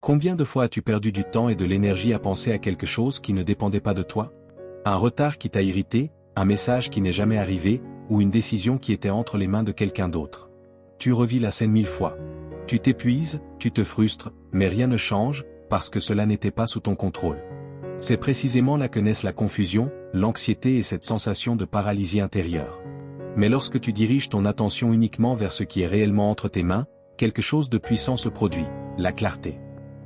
Combien de fois as-tu perdu du temps et de l'énergie à penser à quelque chose qui ne dépendait pas de toi? Un retard qui t'a irrité, un message qui n'est jamais arrivé, ou une décision qui était entre les mains de quelqu'un d'autre. Tu revis la scène 1000 fois. Tu t'épuises, tu te frustres, mais rien ne change, parce que cela n'était pas sous ton contrôle. C'est précisément là que naissent la confusion, l'anxiété et cette sensation de paralysie intérieure. Mais lorsque tu diriges ton attention uniquement vers ce qui est réellement entre tes mains, quelque chose de puissant se produit, la clarté.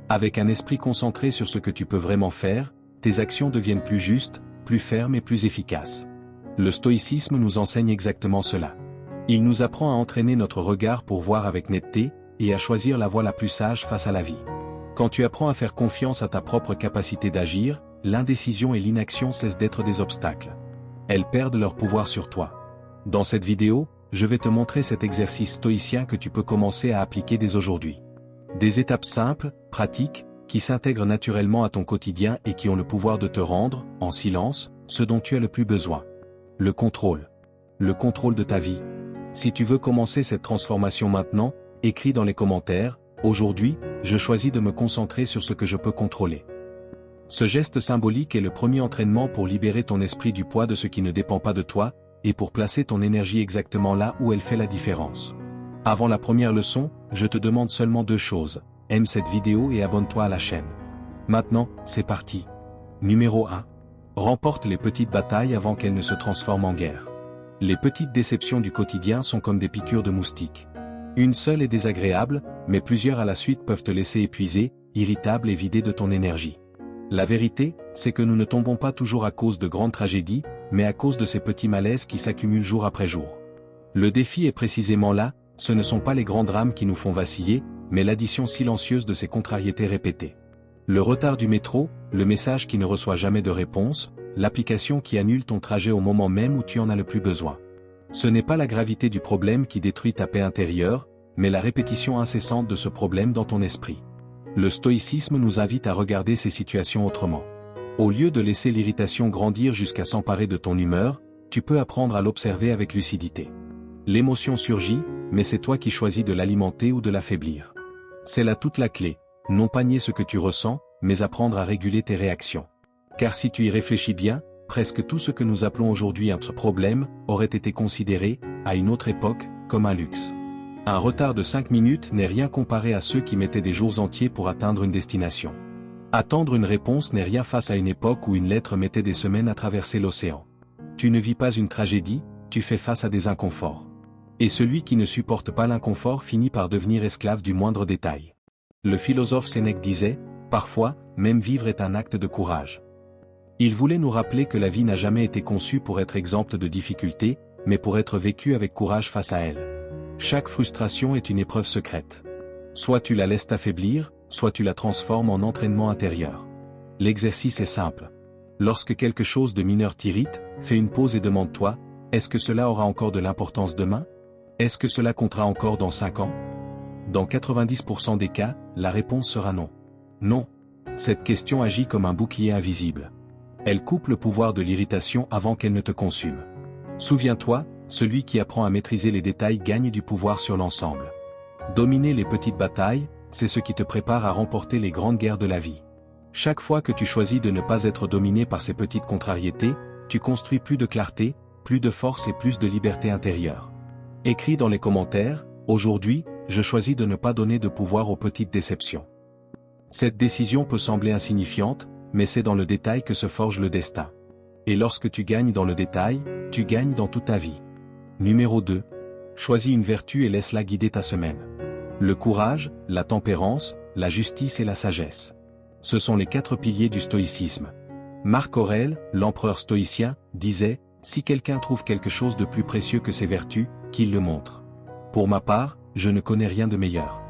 Avec un esprit concentré sur ce que tu peux vraiment faire, tes actions deviennent plus justes, plus fermes et plus efficaces. Le stoïcisme nous enseigne exactement cela. Il nous apprend à entraîner notre regard pour voir avec netteté, et à choisir la voie la plus sage face à la vie. Quand tu apprends à faire confiance à ta propre capacité d'agir, l'indécision et l'inaction cessent d'être des obstacles. Elles perdent leur pouvoir sur toi. Dans cette vidéo, je vais te montrer cet exercice stoïcien que tu peux commencer à appliquer dès aujourd'hui. Des étapes simples, pratiques, qui s'intègrent naturellement à ton quotidien et qui ont le pouvoir de te rendre, en silence, ce dont tu as le plus besoin. Le contrôle. Le contrôle de ta vie. Si tu veux commencer cette transformation maintenant, écris dans les commentaires, « Aujourd'hui, je choisis de me concentrer sur ce que je peux contrôler ». Ce geste symbolique est le premier entraînement pour libérer ton esprit du poids de ce qui ne dépend pas de toi, et pour placer ton énergie exactement là où elle fait la différence. Avant la première leçon, je te demande seulement 2 choses. Aime cette vidéo et abonne-toi à la chaîne. Maintenant, c'est parti. Numéro 1. Remporte les petites batailles avant qu'elles ne se transforment en guerre. Les petites déceptions du quotidien sont comme des piqûres de moustiques. Une seule est désagréable, mais plusieurs à la suite peuvent te laisser épuisé, irritable et vidé de ton énergie. La vérité, c'est que nous ne tombons pas toujours à cause de grandes tragédies, mais à cause de ces petits malaises qui s'accumulent jour après jour. Le défi est précisément là, ce ne sont pas les grands drames qui nous font vaciller, mais l'addition silencieuse de ces contrariétés répétées. Le retard du métro, le message qui ne reçoit jamais de réponse, l'application qui annule ton trajet au moment même où tu en as le plus besoin. Ce n'est pas la gravité du problème qui détruit ta paix intérieure, mais la répétition incessante de ce problème dans ton esprit. Le stoïcisme nous invite à regarder ces situations autrement. Au lieu de laisser l'irritation grandir jusqu'à s'emparer de ton humeur, tu peux apprendre à l'observer avec lucidité. L'émotion surgit, mais c'est toi qui choisis de l'alimenter ou de l'affaiblir. C'est là toute la clé, non pas nier ce que tu ressens, mais apprendre à réguler tes réactions. Car si tu y réfléchis bien, presque tout ce que nous appelons aujourd'hui un problème aurait été considéré, à une autre époque, comme un luxe. Un retard de 5 minutes n'est rien comparé à ceux qui mettaient des jours entiers pour atteindre une destination. Attendre une réponse n'est rien face à une époque où une lettre mettait des semaines à traverser l'océan. Tu ne vis pas une tragédie, tu fais face à des inconforts. Et celui qui ne supporte pas l'inconfort finit par devenir esclave du moindre détail. Le philosophe Sénèque disait, « Parfois, même vivre est un acte de courage ». Il voulait nous rappeler que la vie n'a jamais été conçue pour être exempte de difficultés, mais pour être vécue avec courage face à elle. Chaque frustration est une épreuve secrète. Soit tu la laisses t'affaiblir, soit tu la transformes en entraînement intérieur. L'exercice est simple. Lorsque quelque chose de mineur t'irrite, fais une pause et demande-toi, est-ce que cela aura encore de l'importance demain? Est-ce que cela comptera encore dans 5 ans? Dans 90% des cas, la réponse sera non. Non. Cette question agit comme un bouclier invisible. Elle coupe le pouvoir de l'irritation avant qu'elle ne te consume. Souviens-toi, celui qui apprend à maîtriser les détails gagne du pouvoir sur l'ensemble. Dominer les petites batailles, c'est ce qui te prépare à remporter les grandes guerres de la vie. Chaque fois que tu choisis de ne pas être dominé par ces petites contrariétés, tu construis plus de clarté, plus de force et plus de liberté intérieure. Écris dans les commentaires, aujourd'hui, je choisis de ne pas donner de pouvoir aux petites déceptions. Cette décision peut sembler insignifiante, mais c'est dans le détail que se forge le destin. Et lorsque tu gagnes dans le détail, tu gagnes dans toute ta vie. Numéro 2. Choisis une vertu et laisse-la guider ta semaine. Le courage, la tempérance, la justice et la sagesse. Ce sont les 4 piliers du stoïcisme. Marc Aurèle, l'empereur stoïcien, disait, « Si quelqu'un trouve quelque chose de plus précieux que ses vertus, qu'il le montre. Pour ma part, je ne connais rien de meilleur. »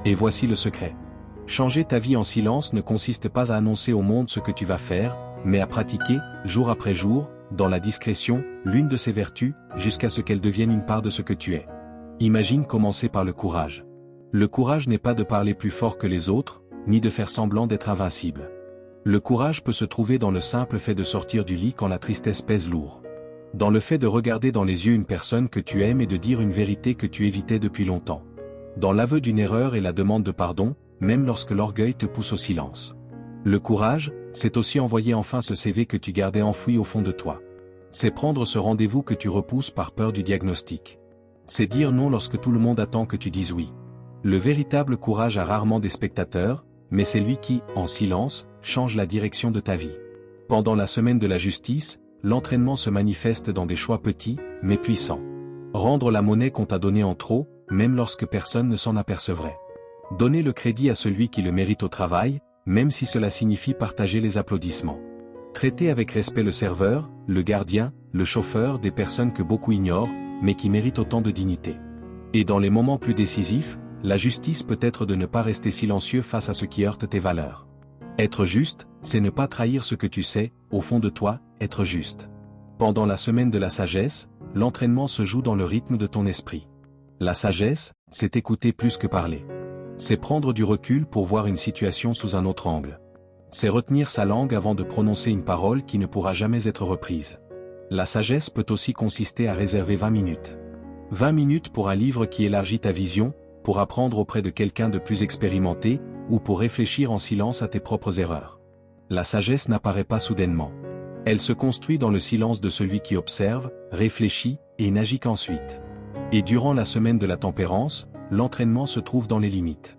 Et voici le secret. Changer ta vie en silence ne consiste pas à annoncer au monde ce que tu vas faire, mais à pratiquer, jour après jour, dans la discrétion, l'une de ces vertus, jusqu'à ce qu'elle devienne une part de ce que tu es. Imagine commencer par le courage. Le courage n'est pas de parler plus fort que les autres, ni de faire semblant d'être invincible. Le courage peut se trouver dans le simple fait de sortir du lit quand la tristesse pèse lourd. Dans le fait de regarder dans les yeux une personne que tu aimes et de dire une vérité que tu évitais depuis longtemps. Dans l'aveu d'une erreur et la demande de pardon, même lorsque l'orgueil te pousse au silence. Le courage, c'est aussi envoyer enfin ce CV que tu gardais enfoui au fond de toi. C'est prendre ce rendez-vous que tu repousses par peur du diagnostic. C'est dire non lorsque tout le monde attend que tu dises oui. Le véritable courage a rarement des spectateurs, mais c'est lui qui, en silence, change la direction de ta vie. Pendant la semaine de la justice, l'entraînement se manifeste dans des choix petits, mais puissants. Rendre la monnaie qu'on t'a donnée en trop, même lorsque personne ne s'en apercevrait. Donner le crédit à celui qui le mérite au travail, même si cela signifie partager les applaudissements. Traiter avec respect le serveur, le gardien, le chauffeur, des personnes que beaucoup ignorent, mais qui méritent autant de dignité. Et dans les moments plus décisifs, la justice peut être de ne pas rester silencieux face à ce qui heurte tes valeurs. Être juste, c'est ne pas trahir ce que tu sais, au fond de toi, être juste. Pendant la semaine de la sagesse, l'entraînement se joue dans le rythme de ton esprit. La sagesse, c'est écouter plus que parler. C'est prendre du recul pour voir une situation sous un autre angle. C'est retenir sa langue avant de prononcer une parole qui ne pourra jamais être reprise. La sagesse peut aussi consister à réserver 20 minutes. 20 minutes pour un livre qui élargit ta vision, pour apprendre auprès de quelqu'un de plus expérimenté, ou pour réfléchir en silence à tes propres erreurs. La sagesse n'apparaît pas soudainement. Elle se construit dans le silence de celui qui observe, réfléchit, et n'agit qu'ensuite. Et durant la semaine de la tempérance, l'entraînement se trouve dans les limites.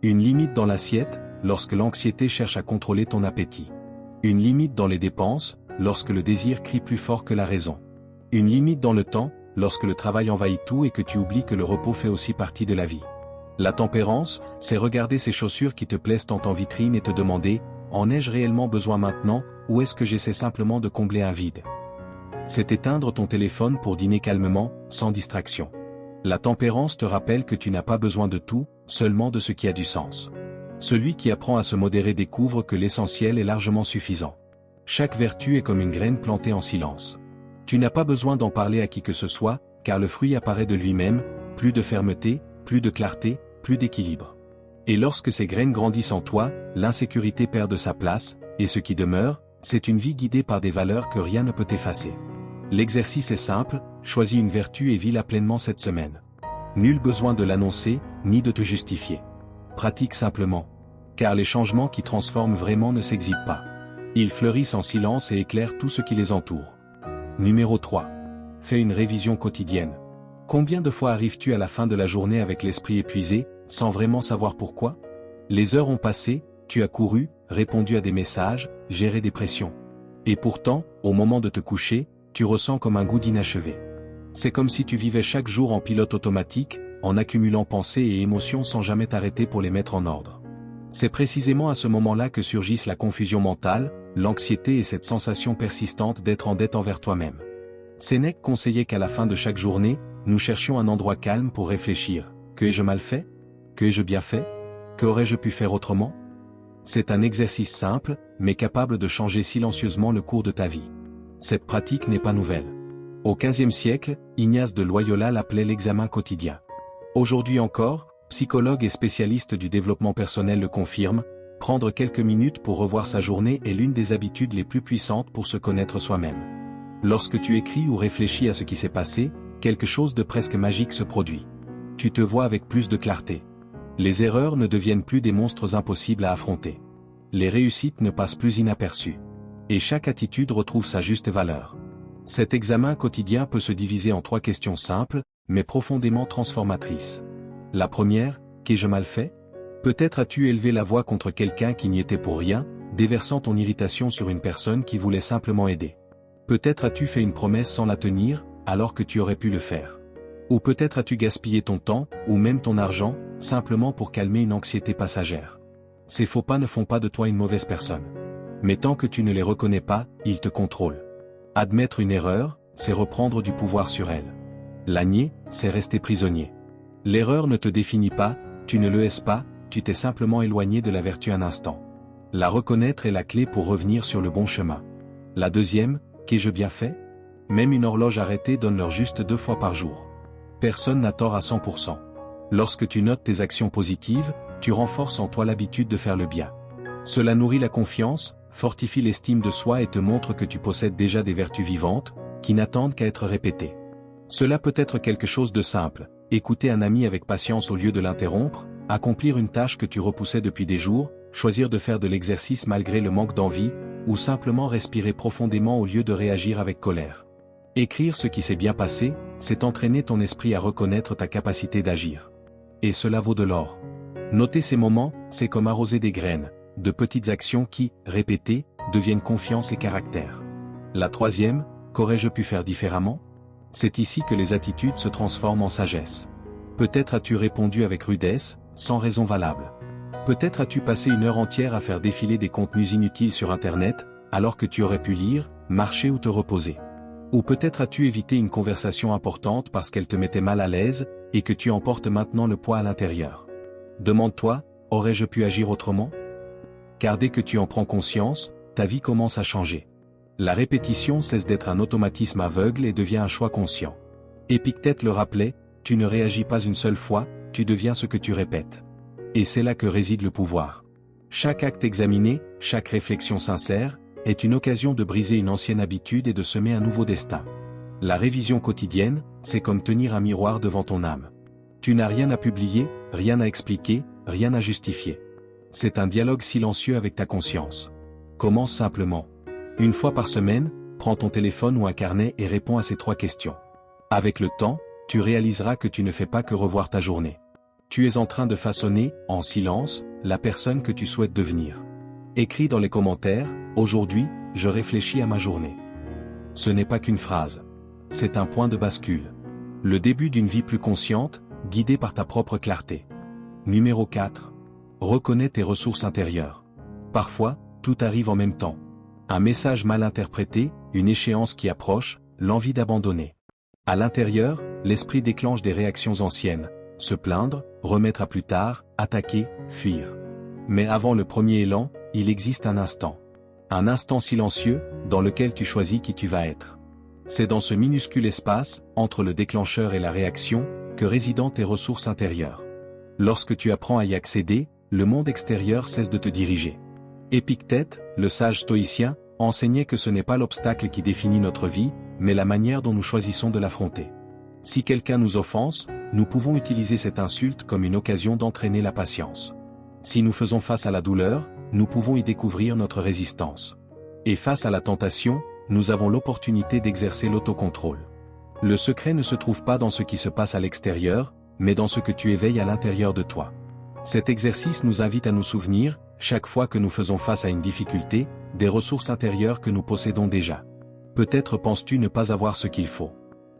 Une limite dans l'assiette, lorsque l'anxiété cherche à contrôler ton appétit. Une limite dans les dépenses, lorsque le désir crie plus fort que la raison. Une limite dans le temps, lorsque le travail envahit tout et que tu oublies que le repos fait aussi partie de la vie. La tempérance, c'est regarder ces chaussures qui te plaisent tant en vitrine et te demander, en ai-je réellement besoin maintenant, ou est-ce que j'essaie simplement de combler un vide? C'est éteindre ton téléphone pour dîner calmement, sans distraction. La tempérance te rappelle que tu n'as pas besoin de tout, seulement de ce qui a du sens. Celui qui apprend à se modérer découvre que l'essentiel est largement suffisant. Chaque vertu est comme une graine plantée en silence. Tu n'as pas besoin d'en parler à qui que ce soit, car le fruit apparaît de lui-même, plus de fermeté, plus de clarté, plus d'équilibre. Et lorsque ces graines grandissent en toi, l'insécurité perd de sa place, et ce qui demeure, c'est une vie guidée par des valeurs que rien ne peut effacer. L'exercice est simple, choisis une vertu et vis-la pleinement cette semaine. Nul besoin de l'annoncer, ni de te justifier. Pratique simplement. Car les changements qui transforment vraiment ne s'exhibent pas. Ils fleurissent en silence et éclairent tout ce qui les entoure. Numéro 3. Fais une révision quotidienne. Combien de fois arrives-tu à la fin de la journée avec l'esprit épuisé, sans vraiment savoir pourquoi? Les heures ont passé, tu as couru, répondu à des messages, géré des pressions. Et pourtant, au moment de te coucher, tu ressens comme un goût d'inachevé. C'est comme si tu vivais chaque jour en pilote automatique, en accumulant pensées et émotions sans jamais t'arrêter pour les mettre en ordre. C'est précisément à ce moment-là que surgissent la confusion mentale, l'anxiété et cette sensation persistante d'être en dette envers toi-même. Sénèque conseillait qu'à la fin de chaque journée, nous cherchions un endroit calme pour réfléchir. Que ai-je mal fait? Que ai-je bien fait? Qu'aurais-je pu faire autrement? C'est un exercice simple, mais capable de changer silencieusement le cours de ta vie. Cette pratique n'est pas nouvelle. Au XVe siècle, Ignace de Loyola l'appelait l'examen quotidien. Aujourd'hui encore, psychologues et spécialistes du développement personnel le confirment, prendre quelques minutes pour revoir sa journée est l'une des habitudes les plus puissantes pour se connaître soi-même. Lorsque tu écris ou réfléchis à ce qui s'est passé, quelque chose de presque magique se produit. Tu te vois avec plus de clarté. Les erreurs ne deviennent plus des monstres impossibles à affronter. Les réussites ne passent plus inaperçues. Et chaque attitude retrouve sa juste valeur. Cet examen quotidien peut se diviser en 3 questions simples, mais profondément transformatrices. La première, qu'ai-je mal fait? Peut-être as-tu élevé la voix contre quelqu'un qui n'y était pour rien, déversant ton irritation sur une personne qui voulait simplement aider. Peut-être as-tu fait une promesse sans la tenir, alors que tu aurais pu le faire. Ou peut-être as-tu gaspillé ton temps, ou même ton argent, simplement pour calmer une anxiété passagère. Ces faux pas ne font pas de toi une mauvaise personne. Mais tant que tu ne les reconnais pas, ils te contrôlent. Admettre une erreur, c'est reprendre du pouvoir sur elle. La nier, c'est rester prisonnier. L'erreur ne te définit pas, tu ne le es pas, tu t'es simplement éloigné de la vertu un instant. La reconnaître est la clé pour revenir sur le bon chemin. La deuxième, qu'ai-je bien fait? Même une horloge arrêtée donne l'heure juste 2 fois par jour. Personne n'a tort à 100%. Lorsque tu notes tes actions positives, tu renforces en toi l'habitude de faire le bien. Cela nourrit la confiance, fortifie l'estime de soi et te montre que tu possèdes déjà des vertus vivantes, qui n'attendent qu'à être répétées. Cela peut être quelque chose de simple, écouter un ami avec patience au lieu de l'interrompre, accomplir une tâche que tu repoussais depuis des jours, choisir de faire de l'exercice malgré le manque d'envie, ou simplement respirer profondément au lieu de réagir avec colère. Écrire ce qui s'est bien passé, c'est entraîner ton esprit à reconnaître ta capacité d'agir. Et cela vaut de l'or. Noter ces moments, c'est comme arroser des graines, de petites actions qui, répétées, deviennent confiance et caractère. La troisième, qu'aurais-je pu faire différemment? C'est ici que les attitudes se transforment en sagesse. Peut-être as-tu répondu avec rudesse, sans raison valable. Peut-être as-tu passé une heure entière à faire défiler des contenus inutiles sur Internet, alors que tu aurais pu lire, marcher ou te reposer. Ou peut-être as-tu évité une conversation importante parce qu'elle te mettait mal à l'aise, et que tu en portes maintenant le poids à l'intérieur. Demande-toi, aurais-je pu agir autrement? Car dès que tu en prends conscience, ta vie commence à changer. La répétition cesse d'être un automatisme aveugle et devient un choix conscient. Épictète le rappelait, tu ne réagis pas une seule fois, tu deviens ce que tu répètes. Et c'est là que réside le pouvoir. Chaque acte examiné, chaque réflexion sincère, est une occasion de briser une ancienne habitude et de semer un nouveau destin. La révision quotidienne, c'est comme tenir un miroir devant ton âme. Tu n'as rien à publier, rien à expliquer, rien à justifier. C'est un dialogue silencieux avec ta conscience. Commence simplement. Une fois par semaine, prends ton téléphone ou un carnet et réponds à ces 3 questions. Avec le temps, tu réaliseras que tu ne fais pas que revoir ta journée. Tu es en train de façonner, en silence, la personne que tu souhaites devenir. Écris dans les commentaires, aujourd'hui, je réfléchis à ma journée. Ce n'est pas qu'une phrase. C'est un point de bascule. Le début d'une vie plus consciente, guidée par ta propre clarté. Numéro 4. Reconnais tes ressources intérieures. Parfois, tout arrive en même temps. Un message mal interprété, une échéance qui approche, l'envie d'abandonner. À l'intérieur, l'esprit déclenche des réactions anciennes. Se plaindre, remettre à plus tard, attaquer, fuir. Mais avant le premier élan, il existe un instant. Un instant silencieux, dans lequel tu choisis qui tu vas être. C'est dans ce minuscule espace, entre le déclencheur et la réaction, que résident tes ressources intérieures. Lorsque tu apprends à y accéder, le monde extérieur cesse de te diriger. Épictète, le sage stoïcien, enseignait que ce n'est pas l'obstacle qui définit notre vie, mais la manière dont nous choisissons de l'affronter. Si quelqu'un nous offense, nous pouvons utiliser cette insulte comme une occasion d'entraîner la patience. Si nous faisons face à la douleur, nous pouvons y découvrir notre résistance. Et face à la tentation, nous avons l'opportunité d'exercer l'autocontrôle. Le secret ne se trouve pas dans ce qui se passe à l'extérieur, mais dans ce que tu éveilles à l'intérieur de toi. Cet exercice nous invite à nous souvenir, chaque fois que nous faisons face à une difficulté, des ressources intérieures que nous possédons déjà. Peut-être penses-tu ne pas avoir ce qu'il faut.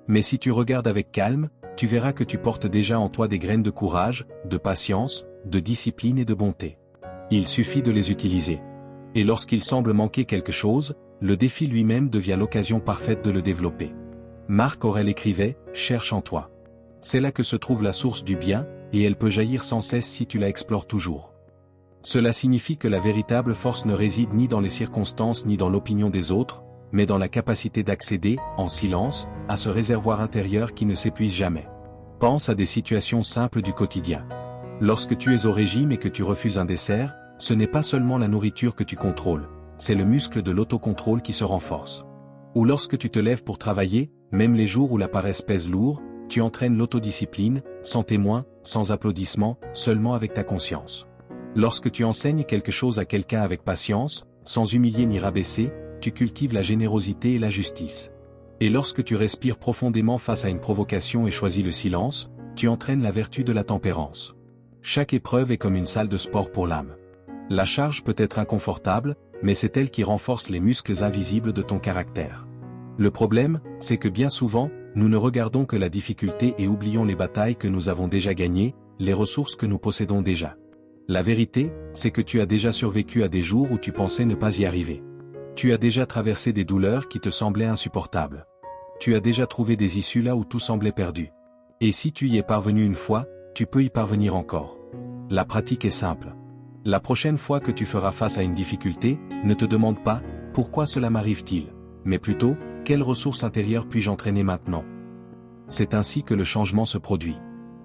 Mais si tu regardes avec calme, tu verras que tu portes déjà en toi des graines de courage, de patience, de discipline et de bonté. Il suffit de les utiliser. Et lorsqu'il semble manquer quelque chose, le défi lui-même devient l'occasion parfaite de le développer. Marc Aurèle écrivait « Cherche en toi ». C'est là que se trouve la source du bien, et elle peut jaillir sans cesse si tu la explores toujours. Cela signifie que la véritable force ne réside ni dans les circonstances ni dans l'opinion des autres, mais dans la capacité d'accéder, en silence, à ce réservoir intérieur qui ne s'épuise jamais. Pense à des situations simples du quotidien. Lorsque tu es au régime et que tu refuses un dessert, ce n'est pas seulement la nourriture que tu contrôles, c'est le muscle de l'autocontrôle qui se renforce. Ou lorsque tu te lèves pour travailler, même les jours où la paresse pèse lourd, tu entraînes l'autodiscipline, sans témoin, sans applaudissements, seulement avec ta conscience. Lorsque tu enseignes quelque chose à quelqu'un avec patience, sans humilier ni rabaisser, tu cultives la générosité et la justice. Et lorsque tu respires profondément face à une provocation et choisis le silence, tu entraînes la vertu de la tempérance. Chaque épreuve est comme une salle de sport pour l'âme. La charge peut être inconfortable, mais c'est elle qui renforce les muscles invisibles de ton caractère. Le problème, c'est que bien souvent, nous ne regardons que la difficulté et oublions les batailles que nous avons déjà gagnées, les ressources que nous possédons déjà. La vérité, c'est que tu as déjà survécu à des jours où tu pensais ne pas y arriver. Tu as déjà traversé des douleurs qui te semblaient insupportables. Tu as déjà trouvé des issues là où tout semblait perdu. Et si tu y es parvenu une fois, tu peux y parvenir encore. La pratique est simple. La prochaine fois que tu feras face à une difficulté, ne te demande pas « Pourquoi cela m'arrive-t-il ?», mais plutôt « Quelles ressources intérieures puis-je entraîner maintenant ?» C'est ainsi que le changement se produit.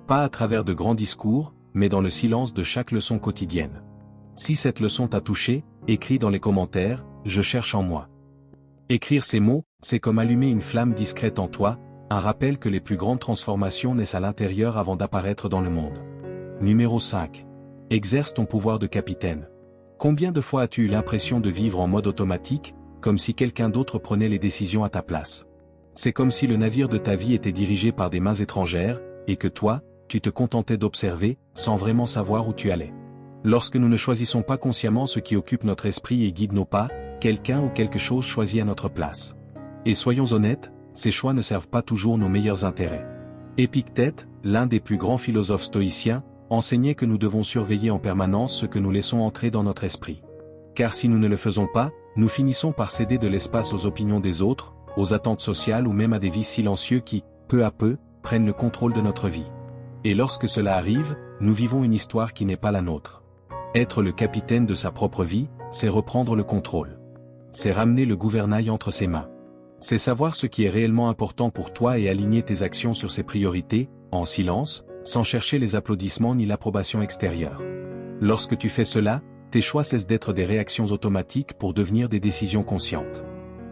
Pas à travers de grands discours, mais dans le silence de chaque leçon quotidienne. Si cette leçon t'a touché, écris dans les commentaires « Je cherche en moi ». Écrire ces mots, c'est comme allumer une flamme discrète en toi, un rappel que les plus grandes transformations naissent à l'intérieur avant d'apparaître dans le monde. Numéro 5. Exerce ton pouvoir de capitaine. Combien de fois as-tu eu l'impression de vivre en mode automatique, comme si quelqu'un d'autre prenait les décisions à ta place? C'est comme si le navire de ta vie était dirigé par des mains étrangères, et que toi, tu te contentais d'observer, sans vraiment savoir où tu allais. Lorsque nous ne choisissons pas consciemment ce qui occupe notre esprit et guide nos pas, quelqu'un ou quelque chose choisit à notre place. Et soyons honnêtes, ces choix ne servent pas toujours nos meilleurs intérêts. Épictète, l'un des plus grands philosophes stoïciens, enseignait que nous devons surveiller en permanence ce que nous laissons entrer dans notre esprit. Car si nous ne le faisons pas, nous finissons par céder de l'espace aux opinions des autres, aux attentes sociales ou même à des vices silencieux qui, peu à peu, prennent le contrôle de notre vie. Et lorsque cela arrive, nous vivons une histoire qui n'est pas la nôtre. Être le capitaine de sa propre vie, c'est reprendre le contrôle. C'est ramener le gouvernail entre ses mains. C'est savoir ce qui est réellement important pour toi et aligner tes actions sur ses priorités, en silence, sans chercher les applaudissements ni l'approbation extérieure. Lorsque tu fais cela, tes choix cessent d'être des réactions automatiques pour devenir des décisions conscientes.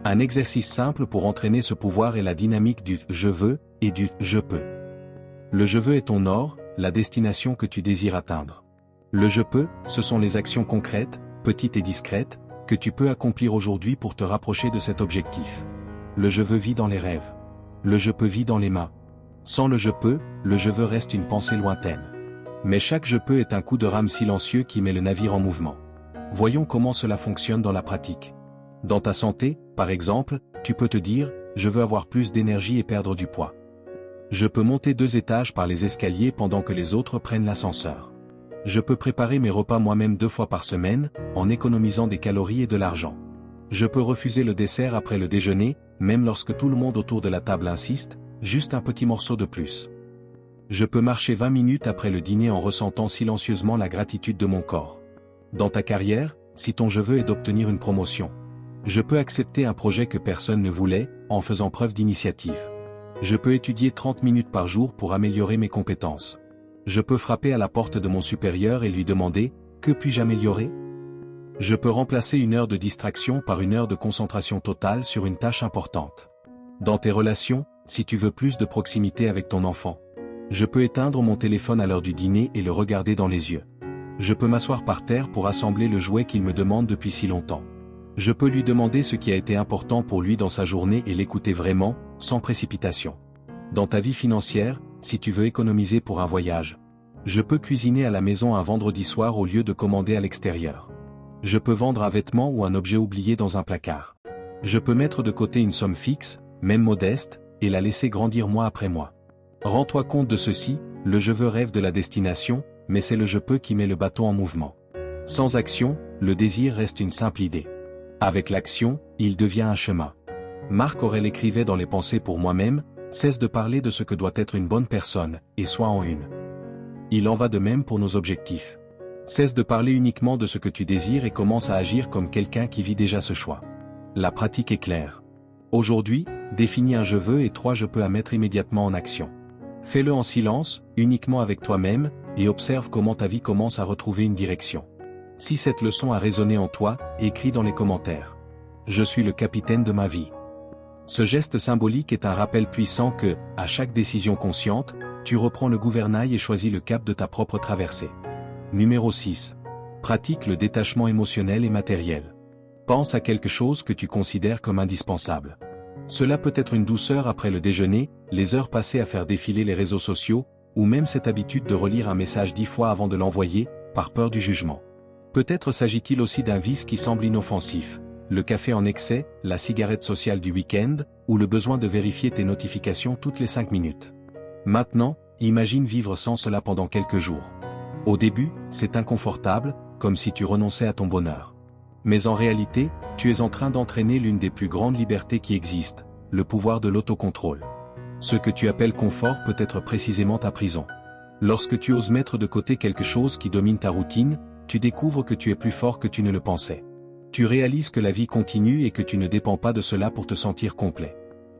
Un exercice simple pour entraîner ce pouvoir est la dynamique du « je veux » et du « je peux ». Le « je veux » est ton or, la destination que tu désires atteindre. Le « je peux », ce sont les actions concrètes, petites et discrètes, que tu peux accomplir aujourd'hui pour te rapprocher de cet objectif. Le « je veux » vit dans les rêves. Le « je peux » vit dans les mains. Sans le « je peux », le « je veux » reste une pensée lointaine. Mais chaque « je peux » est un coup de rame silencieux qui met le navire en mouvement. Voyons comment cela fonctionne dans la pratique. Dans ta santé, par exemple, tu peux te dire « je veux avoir plus d'énergie et perdre du poids ». Je peux monter 2 étages par les escaliers pendant que les autres prennent l'ascenseur. Je peux préparer mes repas moi-même 2 fois par semaine, en économisant des calories et de l'argent. Je peux refuser le dessert après le déjeuner, même lorsque tout le monde autour de la table insiste, juste un petit morceau de plus. Je peux marcher 20 minutes après le dîner en ressentant silencieusement la gratitude de mon corps. Dans ta carrière, si ton je veux est d'obtenir une promotion. Je peux accepter un projet que personne ne voulait, en faisant preuve d'initiative. Je peux étudier 30 minutes par jour pour améliorer mes compétences. Je peux frapper à la porte de mon supérieur et lui demander « Que puis-je améliorer ?» Je peux remplacer 1 heure de distraction par 1 heure de concentration totale sur une tâche importante. Dans tes relations, si tu veux plus de proximité avec ton enfant. Je peux éteindre mon téléphone à l'heure du dîner et le regarder dans les yeux. Je peux m'asseoir par terre pour assembler le jouet qu'il me demande depuis si longtemps. Je peux lui demander ce qui a été important pour lui dans sa journée et l'écouter vraiment, sans précipitation. Dans ta vie financière, si tu veux économiser pour un voyage. Je peux cuisiner à la maison un vendredi soir au lieu de commander à l'extérieur. Je peux vendre un vêtement ou un objet oublié dans un placard. Je peux mettre de côté une somme fixe, même modeste, et la laisser grandir mois après mois. Rends-toi compte de ceci, le je veux rêve de la destination, mais c'est le je peux qui met le bateau en mouvement. Sans action, le désir reste une simple idée. Avec l'action, il devient un chemin. Marc Aurèle écrivait dans Les Pensées pour moi-même, cesse de parler de ce que doit être une bonne personne, et sois en une. Il en va de même pour nos objectifs. Cesse de parler uniquement de ce que tu désires et commence à agir comme quelqu'un qui vit déjà ce choix. La pratique est claire. Aujourd'hui, définis un je veux et 3 je peux à mettre immédiatement en action. Fais-le en silence, uniquement avec toi-même, et observe comment ta vie commence à retrouver une direction. Si cette leçon a résonné en toi, écris dans les commentaires. Je suis le capitaine de ma vie. Ce geste symbolique est un rappel puissant que, à chaque décision consciente, tu reprends le gouvernail et choisis le cap de ta propre traversée. Numéro 6. Pratique le détachement émotionnel et matériel. Pense à quelque chose que tu considères comme indispensable. Cela peut être une douceur après le déjeuner, les heures passées à faire défiler les réseaux sociaux, ou même cette habitude de relire un message 10 fois avant de l'envoyer, par peur du jugement. Peut-être s'agit-il aussi d'un vice qui semble inoffensif, le café en excès, la cigarette sociale du week-end, ou le besoin de vérifier tes notifications toutes les 5 minutes. Maintenant, imagine vivre sans cela pendant quelques jours. Au début, c'est inconfortable, comme si tu renonçais à ton bonheur. Mais en réalité, tu es en train d'entraîner l'une des plus grandes libertés qui existent, le pouvoir de l'autocontrôle. Ce que tu appelles confort peut être précisément ta prison. Lorsque tu oses mettre de côté quelque chose qui domine ta routine, tu découvres que tu es plus fort que tu ne le pensais. Tu réalises que la vie continue et que tu ne dépends pas de cela pour te sentir complet.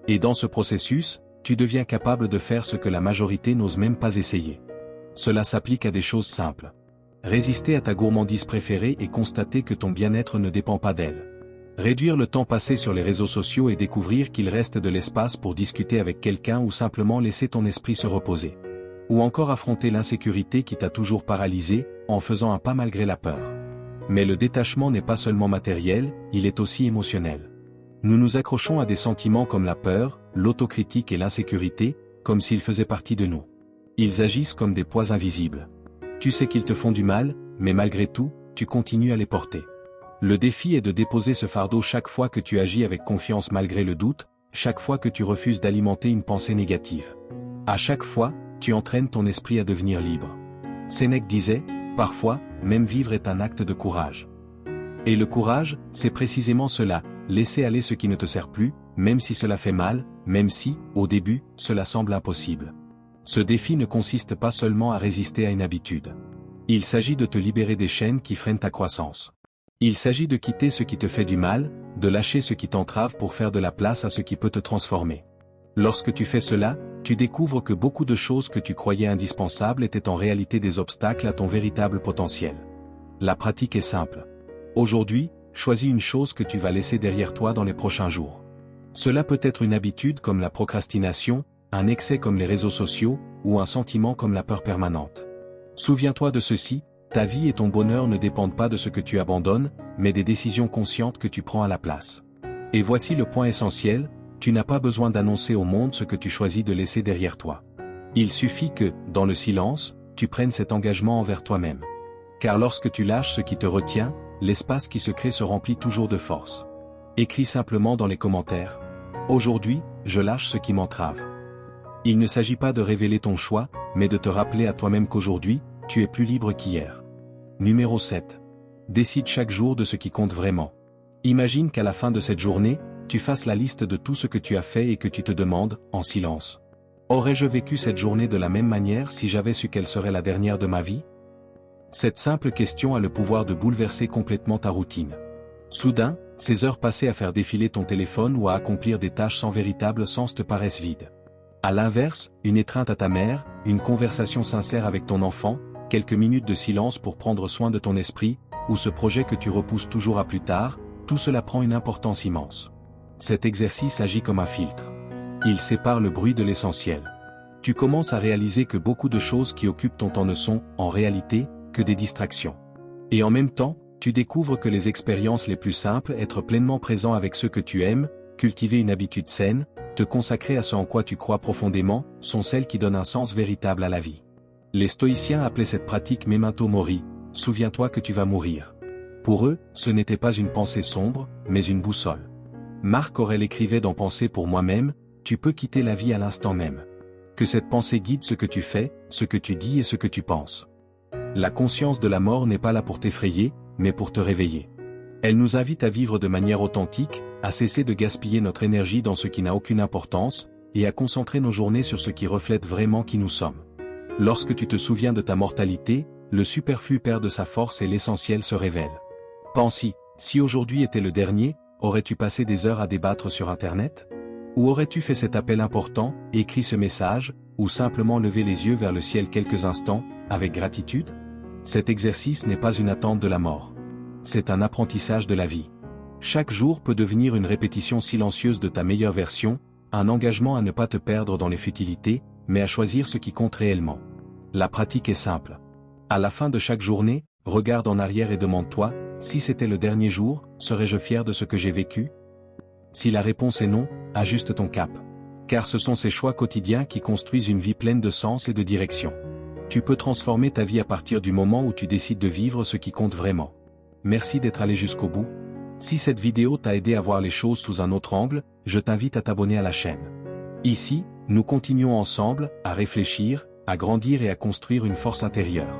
Et dans ce processus, tu deviens capable de faire ce que la majorité n'ose même pas essayer. Cela s'applique à des choses simples. Résister à ta gourmandise préférée et constater que ton bien-être ne dépend pas d'elle. Réduire le temps passé sur les réseaux sociaux et découvrir qu'il reste de l'espace pour discuter avec quelqu'un ou simplement laisser ton esprit se reposer. Ou encore affronter l'insécurité qui t'a toujours paralysé, en faisant un pas malgré la peur. Mais le détachement n'est pas seulement matériel, il est aussi émotionnel. Nous nous accrochons à des sentiments comme la peur, l'autocritique et l'insécurité, comme s'ils faisaient partie de nous. Ils agissent comme des poids invisibles. Tu sais qu'ils te font du mal, mais malgré tout, tu continues à les porter. Le défi est de déposer ce fardeau chaque fois que tu agis avec confiance malgré le doute, chaque fois que tu refuses d'alimenter une pensée négative. À chaque fois, tu entraînes ton esprit à devenir libre. Sénèque disait, parfois, même vivre est un acte de courage. Et le courage, c'est précisément cela, laisser aller ce qui ne te sert plus, même si cela fait mal, même si, au début, cela semble impossible. Ce défi ne consiste pas seulement à résister à une habitude. Il s'agit de te libérer des chaînes qui freinent ta croissance. Il s'agit de quitter ce qui te fait du mal, de lâcher ce qui t'entrave pour faire de la place à ce qui peut te transformer. Lorsque tu fais cela, tu découvres que beaucoup de choses que tu croyais indispensables étaient en réalité des obstacles à ton véritable potentiel. La pratique est simple. Aujourd'hui, choisis une chose que tu vas laisser derrière toi dans les prochains jours. Cela peut être une habitude comme la procrastination, un excès comme les réseaux sociaux, ou un sentiment comme la peur permanente. Souviens-toi de ceci, ta vie et ton bonheur ne dépendent pas de ce que tu abandonnes, mais des décisions conscientes que tu prends à la place. Et voici le point essentiel, tu n'as pas besoin d'annoncer au monde ce que tu choisis de laisser derrière toi. Il suffit que, dans le silence, tu prennes cet engagement envers toi-même. Car lorsque tu lâches ce qui te retient, l'espace qui se crée se remplit toujours de force. Écris simplement dans les commentaires. Aujourd'hui, je lâche ce qui m'entrave. Il ne s'agit pas de révéler ton choix, mais de te rappeler à toi-même qu'aujourd'hui, tu es plus libre qu'hier. Numéro 7. Décide chaque jour de ce qui compte vraiment. Imagine qu'à la fin de cette journée, tu fasses la liste de tout ce que tu as fait et que tu te demandes, en silence. Aurais-je vécu cette journée de la même manière si j'avais su qu'elle serait la dernière de ma vie? Cette simple question a le pouvoir de bouleverser complètement ta routine. Soudain, ces heures passées à faire défiler ton téléphone ou à accomplir des tâches sans véritable sens te paraissent vides. À l'inverse, une étreinte à ta mère, une conversation sincère avec ton enfant, quelques minutes de silence pour prendre soin de ton esprit, ou ce projet que tu repousses toujours à plus tard, tout cela prend une importance immense. Cet exercice agit comme un filtre. Il sépare le bruit de l'essentiel. Tu commences à réaliser que beaucoup de choses qui occupent ton temps ne sont, en réalité, que des distractions. Et en même temps, tu découvres que les expériences les plus simples, être pleinement présent avec ceux que tu aimes, cultiver une habitude saine, te consacrer à ce en quoi tu crois profondément, sont celles qui donnent un sens véritable à la vie. Les stoïciens appelaient cette pratique memento mori, souviens-toi que tu vas mourir. Pour eux, ce n'était pas une pensée sombre, mais une boussole. Marc Aurèle écrivait dans Penser pour moi-même, tu peux quitter la vie à l'instant même. Que cette pensée guide ce que tu fais, ce que tu dis et ce que tu penses. La conscience de la mort n'est pas là pour t'effrayer, mais pour te réveiller. Elle nous invite à vivre de manière authentique, à cesser de gaspiller notre énergie dans ce qui n'a aucune importance, et à concentrer nos journées sur ce qui reflète vraiment qui nous sommes. Lorsque tu te souviens de ta mortalité, le superflu perd de sa force et l'essentiel se révèle. Pense-y, si aujourd'hui était le dernier, aurais-tu passé des heures à débattre sur Internet? Ou aurais-tu fait cet appel important, écrit ce message, ou simplement levé les yeux vers le ciel quelques instants, avec gratitude? Cet exercice n'est pas une attente de la mort. C'est un apprentissage de la vie. Chaque jour peut devenir une répétition silencieuse de ta meilleure version, un engagement à ne pas te perdre dans les futilités, mais à choisir ce qui compte réellement. La pratique est simple. À la fin de chaque journée, regarde en arrière et demande-toi, si c'était le dernier jour, serais-je fier de ce que j'ai vécu? Si la réponse est non, ajuste ton cap. Car ce sont ces choix quotidiens qui construisent une vie pleine de sens et de direction. Tu peux transformer ta vie à partir du moment où tu décides de vivre ce qui compte vraiment. Merci d'être allé jusqu'au bout. Si cette vidéo t'a aidé à voir les choses sous un autre angle, je t'invite à t'abonner à la chaîne. Ici, nous continuons ensemble, à réfléchir, à grandir et à construire une force intérieure.